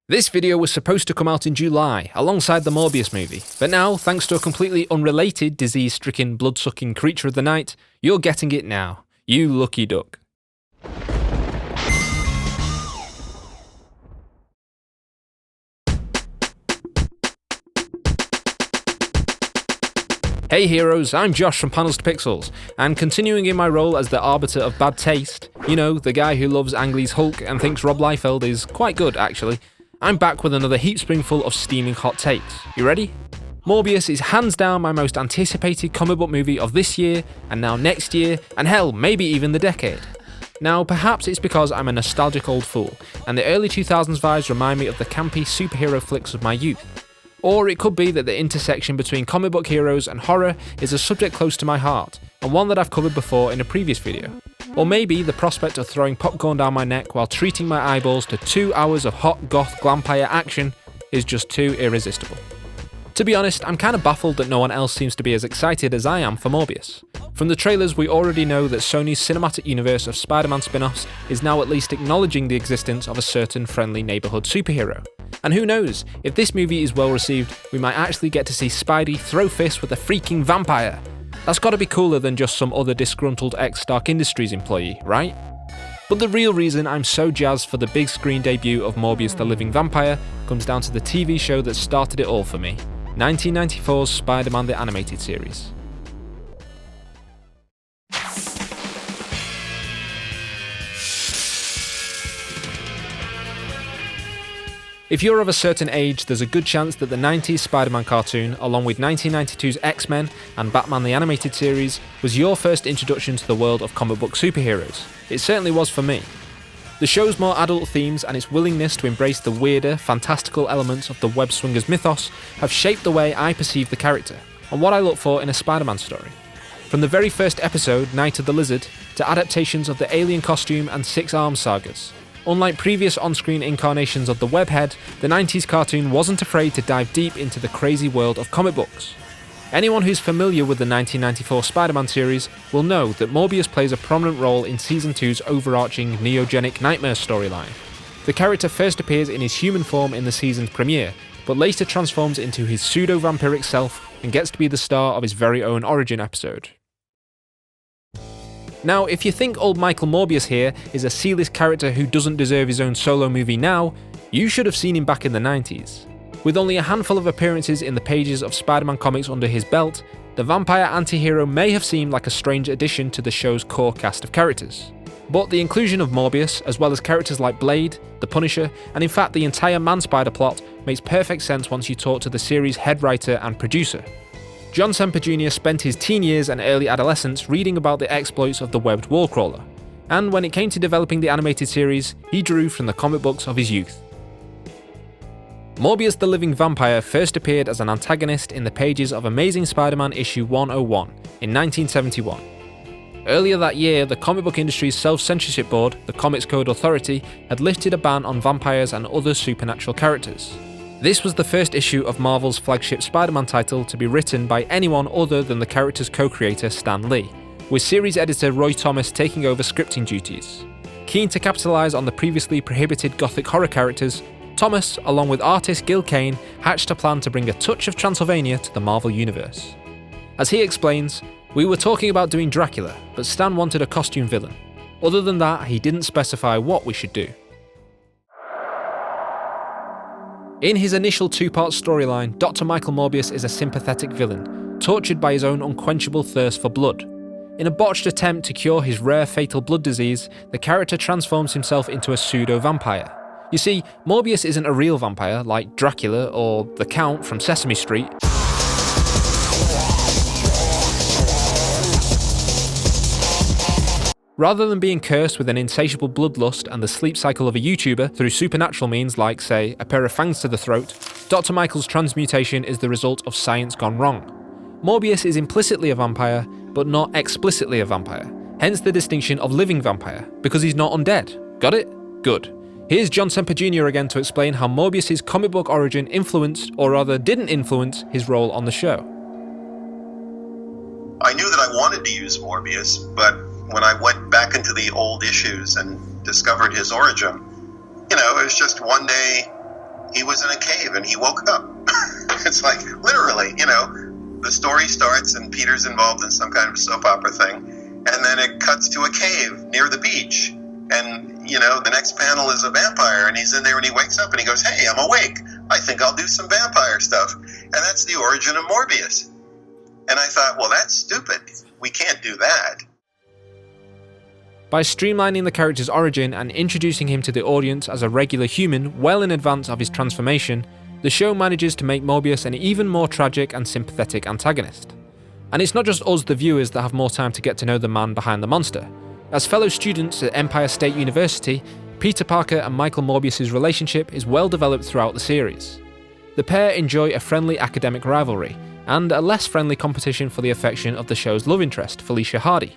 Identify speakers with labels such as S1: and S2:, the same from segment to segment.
S1: This video was supposed to come out in July, alongside the Morbius movie, but now, thanks to a completely unrelated, disease-stricken, blood-sucking creature of the night, you're getting it now. You lucky duck. Hey heroes, I'm Josh from Panels to Pixels, and continuing in my role as the arbiter of bad taste, you know, the guy who loves Ang Lee's Hulk and thinks Rob Liefeld is quite good actually, I'm back with another heat spring full of steaming hot takes. You ready? Morbius is hands down my most anticipated comic book movie of this year, and now next year, and hell, maybe even the decade. Now, perhaps it's because I'm a nostalgic old fool, and the early 2000s vibes remind me of the campy superhero flicks of my youth. Or it could be that the intersection between comic book heroes and horror is a subject close to my heart, and one that I've covered before in a previous video. Or maybe the prospect of throwing popcorn down my neck while treating my eyeballs to 2 hours of hot goth glampire action is just too irresistible. To be honest, I'm kind of baffled that no one else seems to be as excited as I am for Morbius. From the trailers, we already know that Sony's cinematic universe of Spider-Man spin-offs is now at least acknowledging the existence of a certain friendly neighbourhood superhero. And who knows, if this movie is well received, we might actually get to see Spidey throw fists with a freaking vampire. That's gotta be cooler than just some other disgruntled ex-Stark Industries employee, right? But the real reason I'm so jazzed for the big screen debut of Morbius the Living Vampire comes down to the TV show that started it all for me, 1994's Spider-Man the Animated Series. If you're of a certain age, there's a good chance that the 90s Spider-Man cartoon, along with 1992's X-Men and Batman the Animated Series, was your first introduction to the world of comic book superheroes. It certainly was for me. The show's more adult themes and its willingness to embrace the weirder, fantastical elements of the web-swingers mythos have shaped the way I perceive the character, and what I look for in a Spider-Man story. From the very first episode, Night of the Lizard, to adaptations of the Alien costume and Six Arms sagas. Unlike previous on-screen incarnations of the webhead, the 90s cartoon wasn't afraid to dive deep into the crazy world of comic books. Anyone who's familiar with the 1994 Spider-Man series will know that Morbius plays a prominent role in Season 2's overarching neogenic nightmare storyline. The character first appears in his human form in the season's premiere, but later transforms into his pseudo-vampiric self and gets to be the star of his very own origin episode. Now, if you think old Michael Morbius here is a C-list character who doesn't deserve his own solo movie now, you should have seen him back in the 90s. With only a handful of appearances in the pages of Spider-Man comics under his belt, the vampire anti-hero may have seemed like a strange addition to the show's core cast of characters. But the inclusion of Morbius, as well as characters like Blade, the Punisher, and in fact the entire Man-Spider plot, makes perfect sense once you talk to the series' head writer and producer. John Semper Jr. spent his teen years and early adolescence reading about the exploits of the webbed wallcrawler, and when it came to developing the animated series, he drew from the comic books of his youth. Morbius the Living Vampire first appeared as an antagonist in the pages of Amazing Spider-Man issue 101 in 1971. Earlier that year, the comic book industry's self-censorship board, the Comics Code Authority, had lifted a ban on vampires and other supernatural characters. This was the first issue of Marvel's flagship Spider-Man title to be written by anyone other than the character's co-creator Stan Lee, with series editor Roy Thomas taking over scripting duties. Keen to capitalise on the previously prohibited gothic horror characters, Thomas, along with artist Gil Kane, hatched a plan to bring a touch of Transylvania to the Marvel Universe. As he explains, "We were talking about doing Dracula, but Stan wanted a costume villain. Other than that, he didn't specify what we should do." In his initial two-part storyline, Dr. Michael Morbius is a sympathetic villain, tortured by his own unquenchable thirst for blood. In a botched attempt to cure his rare fatal blood disease, the character transforms himself into a pseudo-vampire. You see, Morbius isn't a real vampire like Dracula or the Count from Sesame Street. Rather than being cursed with an insatiable bloodlust and the sleep cycle of a YouTuber through supernatural means like, say, a pair of fangs to the throat, Dr. Michael's transmutation is the result of science gone wrong. Morbius is implicitly a vampire, but not explicitly a vampire, hence the distinction of living vampire, because he's not undead. Got it? Good. Here's John Semper Jr. again to explain how Morbius' comic book origin influenced, or rather didn't influence, his role on the show.
S2: I knew that I wanted to use Morbius, but when I went back into the old issues and discovered his origin, it was just one day he was in a cave and he woke up. It's like, literally, the story starts and Peter's involved in some kind of soap opera thing, and then it cuts to a cave near the beach, and, the next panel is a vampire, and he's in there and he wakes up and he goes, hey, I'm awake. I think I'll do some vampire stuff. And that's the origin of Morbius. And I thought, well, that's stupid. We can't do that.
S1: By streamlining the character's origin and introducing him to the audience as a regular human well in advance of his transformation, the show manages to make Morbius an even more tragic and sympathetic antagonist. And it's not just us, the viewers, that have more time to get to know the man behind the monster. As fellow students at Empire State University, Peter Parker and Michael Morbius' relationship is well developed throughout the series. The pair enjoy a friendly academic rivalry, and a less friendly competition for the affection of the show's love interest, Felicia Hardy.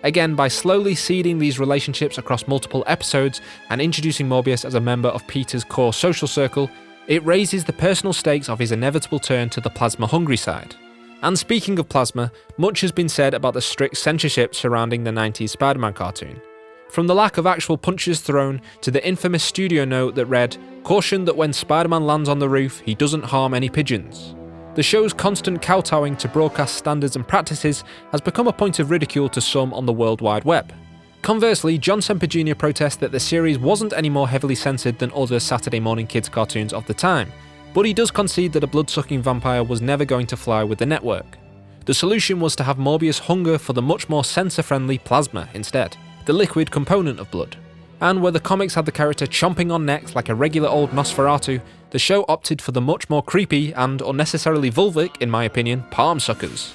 S1: Again, by slowly seeding these relationships across multiple episodes and introducing Morbius as a member of Peter's core social circle, it raises the personal stakes of his inevitable turn to the plasma-hungry side. And speaking of plasma, much has been said about the strict censorship surrounding the 90s Spider-Man cartoon. From the lack of actual punches thrown to the infamous studio note that read, "Caution that when Spider-Man lands on the roof, he doesn't harm any pigeons." The show's constant kowtowing to broadcast standards and practices has become a point of ridicule to some on the World Wide Web. Conversely, John Semper Jr. protests that the series wasn't any more heavily censored than other Saturday morning kids cartoons of the time, but he does concede that a blood-sucking vampire was never going to fly with the network. The solution was to have Morbius hunger for the much more censor-friendly plasma instead, the liquid component of blood. And where the comics had the character chomping on necks like a regular old Nosferatu, the show opted for the much more creepy and unnecessarily vulvic, in my opinion, palm suckers.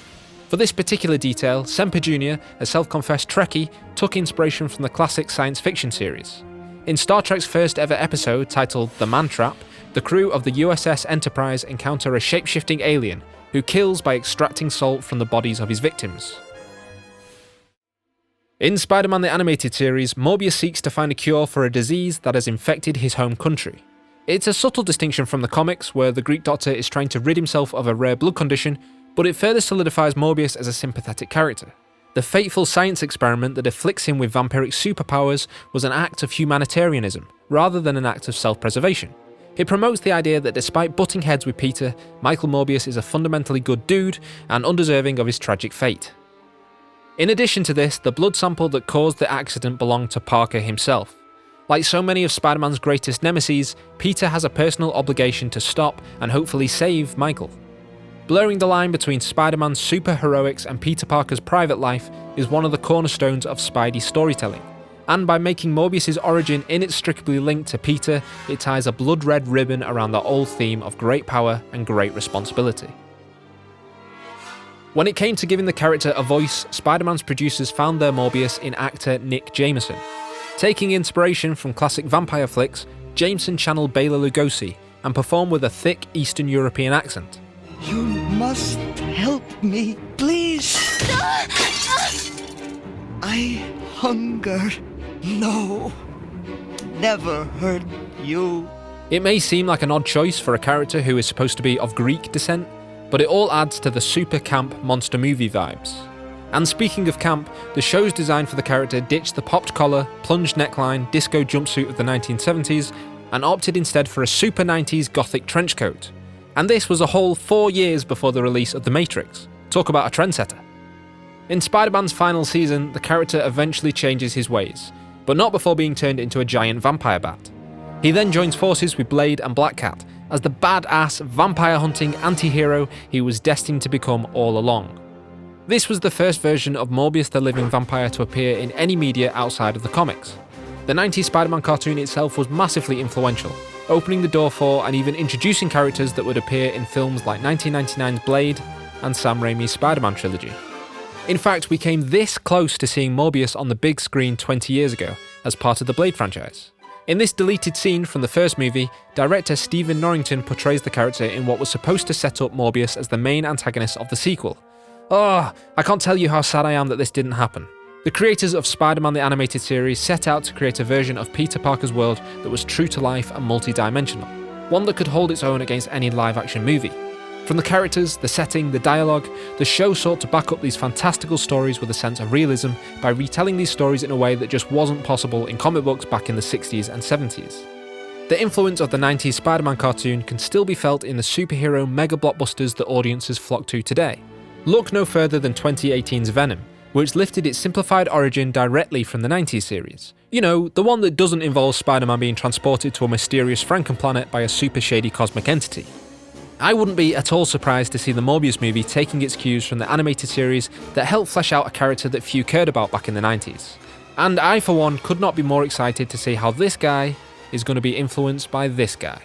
S1: For this particular detail, Semper Jr., a self-confessed Trekkie, took inspiration from the classic science fiction series. In Star Trek's first ever episode, titled The Man Trap, the crew of the USS Enterprise encounter a shape-shifting alien who kills by extracting salt from the bodies of his victims. In Spider-Man the Animated Series, Morbius seeks to find a cure for a disease that has infected his home country. It's a subtle distinction from the comics, where the Greek doctor is trying to rid himself of a rare blood condition, but it further solidifies Morbius as a sympathetic character. The fateful science experiment that afflicts him with vampiric superpowers was an act of humanitarianism, rather than an act of self-preservation. It promotes the idea that despite butting heads with Peter, Michael Morbius is a fundamentally good dude and undeserving of his tragic fate. In addition to this, the blood sample that caused the accident belonged to Parker himself. Like so many of Spider-Man's greatest nemeses, Peter has a personal obligation to stop and hopefully save Michael. Blurring the line between Spider-Man's superheroics and Peter Parker's private life is one of the cornerstones of Spidey storytelling, and by making Morbius' origin inextricably linked to Peter, it ties a blood-red ribbon around the old theme of great power and great responsibility. When it came to giving the character a voice, Spider-Man's producers found their Morbius in actor Nick Jameson. Taking inspiration from classic vampire flicks, Jameson channeled Bela Lugosi and performed with a thick Eastern European accent.
S3: You must help me, please. I hunger. No, never hurt you.
S1: It may seem like an odd choice for a character who is supposed to be of Greek descent, but it all adds to the super camp monster movie vibes. And speaking of camp, the show's design for the character ditched the popped collar, plunged neckline, disco jumpsuit of the 1970s, and opted instead for a super 90s gothic trench coat. And this was a whole 4 years before the release of The Matrix. Talk about a trendsetter. In Spider-Man's final season, the character eventually changes his ways, but not before being turned into a giant vampire bat. He then joins forces with Blade and Black Cat as the badass, vampire-hunting anti-hero he was destined to become all along. This was the first version of Morbius the Living Vampire to appear in any media outside of the comics. The 90s Spider-Man cartoon itself was massively influential, opening the door for and even introducing characters that would appear in films like 1999's Blade and Sam Raimi's Spider-Man trilogy. In fact, we came this close to seeing Morbius on the big screen 20 years ago as part of the Blade franchise. In this deleted scene from the first movie, director Stephen Norrington portrays the character in what was supposed to set up Morbius as the main antagonist of the sequel. Oh, I can't tell you how sad I am that this didn't happen. The creators of Spider-Man the Animated Series set out to create a version of Peter Parker's world that was true to life and multi-dimensional, one that could hold its own against any live-action movie. From the characters, the setting, the dialogue, the show sought to back up these fantastical stories with a sense of realism by retelling these stories in a way that just wasn't possible in comic books back in the 60s and 70s. The influence of the 90s Spider-Man cartoon can still be felt in the superhero mega blockbusters that audiences flock to today. Look no further than 2018's Venom, which lifted its simplified origin directly from the 90s series. You know, the one that doesn't involve Spider-Man being transported to a mysterious Frankenplanet by a super shady cosmic entity. I wouldn't be at all surprised to see the Morbius movie taking its cues from the animated series that helped flesh out a character that few cared about back in the 90s. And I, for one, could not be more excited to see how this guy is going to be influenced by this guy.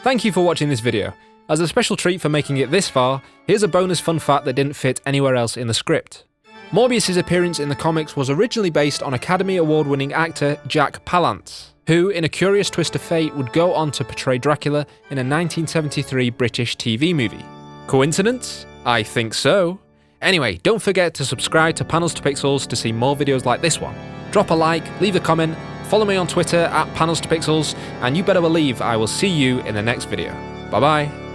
S1: Thank you for watching this video. As a special treat for making it this far, here's a bonus fun fact that didn't fit anywhere else in the script. Morbius' appearance in the comics was originally based on Academy Award-winning actor Jack Palance, who, in a curious twist of fate, would go on to portray Dracula in a 1973 British TV movie. Coincidence? I think so. Anyway, don't forget to subscribe to Panels to Pixels to see more videos like this one. Drop a like, leave a comment, follow me on Twitter @Panels to Pixels, and you better believe I will see you in the next video. Bye bye.